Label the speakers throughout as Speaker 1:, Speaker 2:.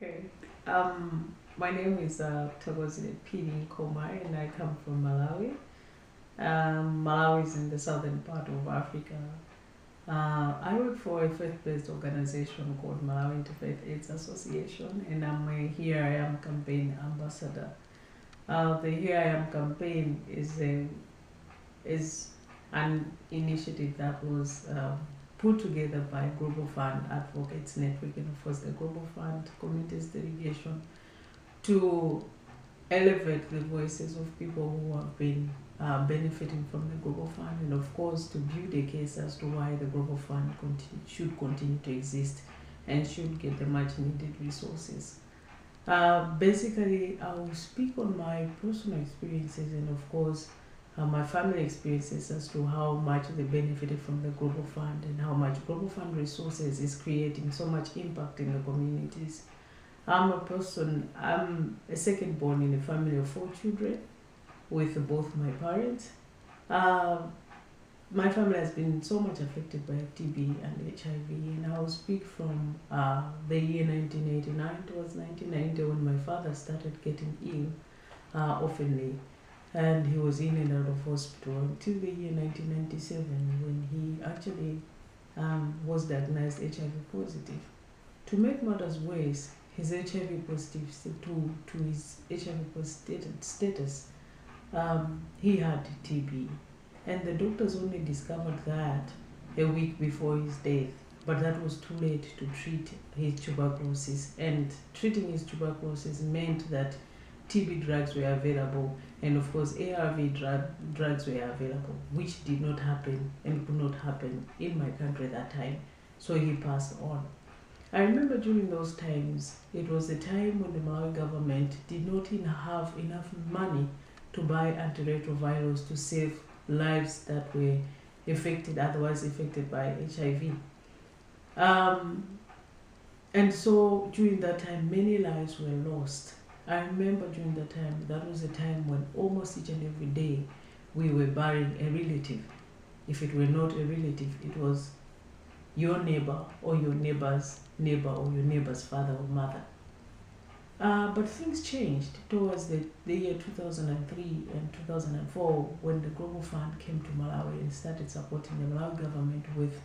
Speaker 1: Okay. My name is Thokozile Phiri, and I come from Malawi. Malawi is in the southern part of Africa. I work for a faith-based organization called Malawi Interfaith AIDS Association, and I'm a Here I Am campaign ambassador. The Here I Am campaign is an initiative that was put together by Global Fund Advocates Network and of course the Global Fund Communities Delegation to elevate the voices of people who have been benefiting from the Global Fund, and of course to build a case as to why the Global Fund should continue to exist and should get the much needed resources. Basically, I will speak on my personal experiences and of course my family experiences as to how much they benefited from the Global Fund and how much Global Fund resources is creating so much impact in the communities. I'm a second born in a family of 4 children with both my parents. My family has been so much affected by TB and HIV, and I will speak from the year 1989 towards 1990 when my father started getting ill oftenly, and he was in and out of hospital until the year 1997 when he actually was diagnosed HIV positive. To make matters worse, his HIV positive to his HIV positive status, he had TB, and the doctors only discovered that a week before his death. But that was too late to treat his tuberculosis, and treating his tuberculosis meant that TB drugs were available, and of course ARV drugs were available, which did not happen and could not happen in my country at that time. So he passed on. I remember during those times, it was the time when the Malawi government did not have enough money to buy antiretrovirals to save lives that were otherwise affected by HIV. And so during that time, many lives were lost. I remember during that time, that was a time when almost each and every day we were burying a relative. If it were not a relative, it was your neighbor or your neighbor's neighbor or your neighbor's father or mother. But things changed towards the year 2003 and 2004 when the Global Fund came to Malawi and started supporting the Malawi government with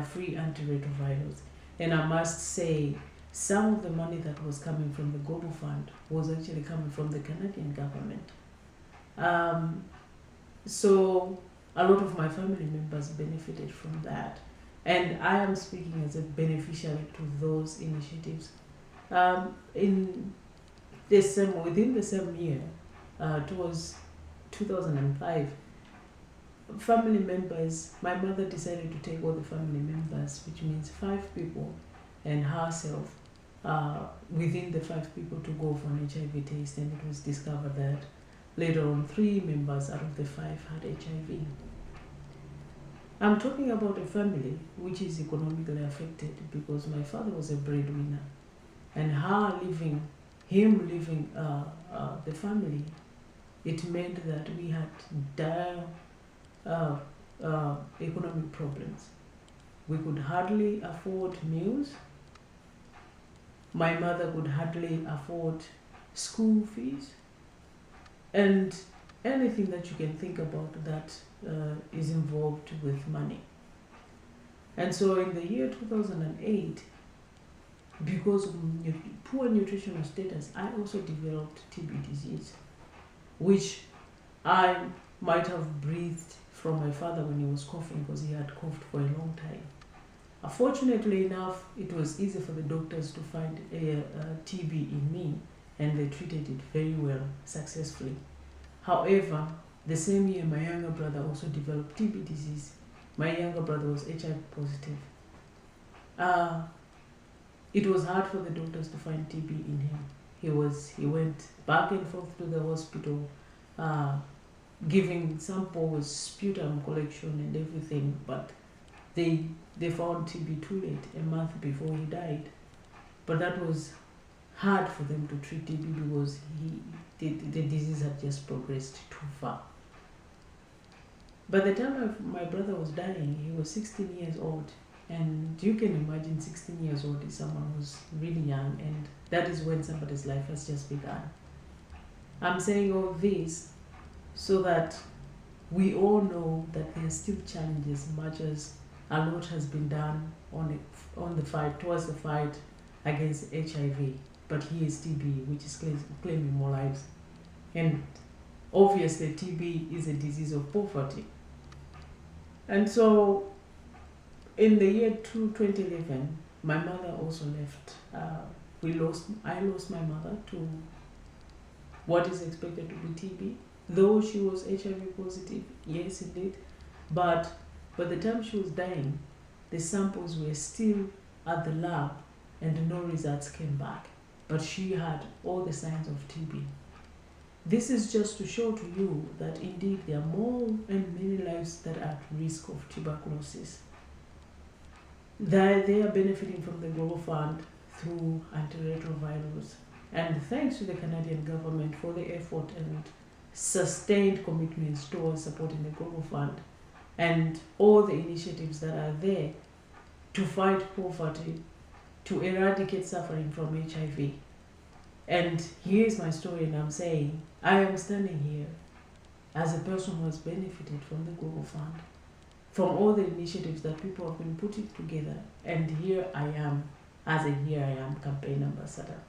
Speaker 1: free antiretrovirals. And I must say, some of the money that was coming from the Global Fund was actually coming from the Canadian government. So a lot of my family members benefited from that. And I am speaking as a beneficiary to those initiatives. Within the same year, towards 2005, family members, my mother decided to take all the family members, which means 5 people, and herself, within the 5 people to go for an HIV test, and it was discovered that later on 3 members out of the 5 had HIV. I'm talking about a family which is economically affected because my father was a breadwinner, and him leaving the family, it meant that we had dire economic problems. We could hardly afford meals. My mother could hardly afford school fees, and anything that you can think about that is involved with money. And so in the year 2008, because of poor nutritional status, I also developed TB disease, which I might have breathed from my father when he was coughing because he had coughed for a long time. Fortunately enough, it was easy for the doctors to find a TB in me, and they treated it very well, successfully. However, the same year, my younger brother also developed TB disease. My younger brother was HIV positive. It was hard for the doctors to find TB in him. He went back and forth to the hospital, giving samples, sputum collection and everything, but they found TB too late, a month before he died. But that was hard for them to treat TB because the disease had just progressed too far. By the time my brother was dying, he was 16 years old, And you can imagine 16 years old is someone who's really young, and that is when somebody's life has just begun. I'm saying all this so that we all know that there are still challenges, much as a lot has been done on the fight, towards the fight against HIV. But here is TB, which is claiming more lives. And obviously TB is a disease of poverty. And so in the year 2011, my mother also left. I lost my mother to what is expected to be TB, though she was HIV positive, yes indeed. But by the time she was dying, the samples were still at the lab and no results came back. But she had all the signs of TB. This is just to show to you that indeed there are more and many lives that are at risk of tuberculosis. They are benefiting from the Global Fund through antiretrovirals. And thanks to the Canadian government for the effort and sustained commitments towards supporting the Global Fund and all the initiatives that are there to fight poverty, to eradicate suffering from HIV. And here's my story, and I'm saying, I am standing here as a person who has benefited from the Global Fund, from all the initiatives that people have been putting together, and here I am as a Here I Am campaign ambassador.